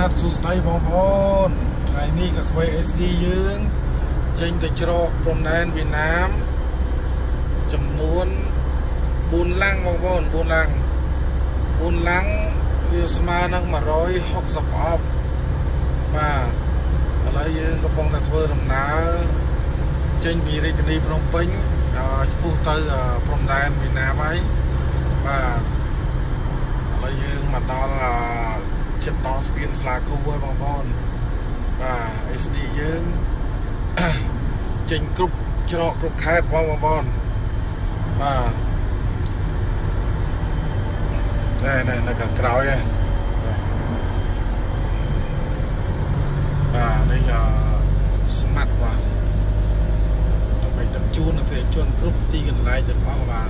បាទសួស្តីបងប្អូនថ្ងៃនេះក៏ខ្វែ SD យើងចេញទៅច្រកព្រំដែនវៀតណាមចំនួន4ឡាំងបងប្អូន4ឡាំងវាស្មើនឹង160អប់បាទឥឡូវយើងកំពុងតែធ្វើដំណើរចេញពីរាជធានីភ្នំពេញឆ្ពោះទៅព្រំដែនវៀតណាមហើយបាទឥឡូវយើងមកដល់ចិត្តដល់ស្ពានស្លាគូហើយបងប្អូនបាទ SD យើងចេញគ្រប់ច្រកគ្រប់ខេត្តបងប្អូនបាទនៅខាងក្រោយហ្នឹងបាទនេះស្មាត់បាទដើម្បីដឹកជូនអតិថិជនគ្រប់ទីកន្លែងទាំងអស់បាទ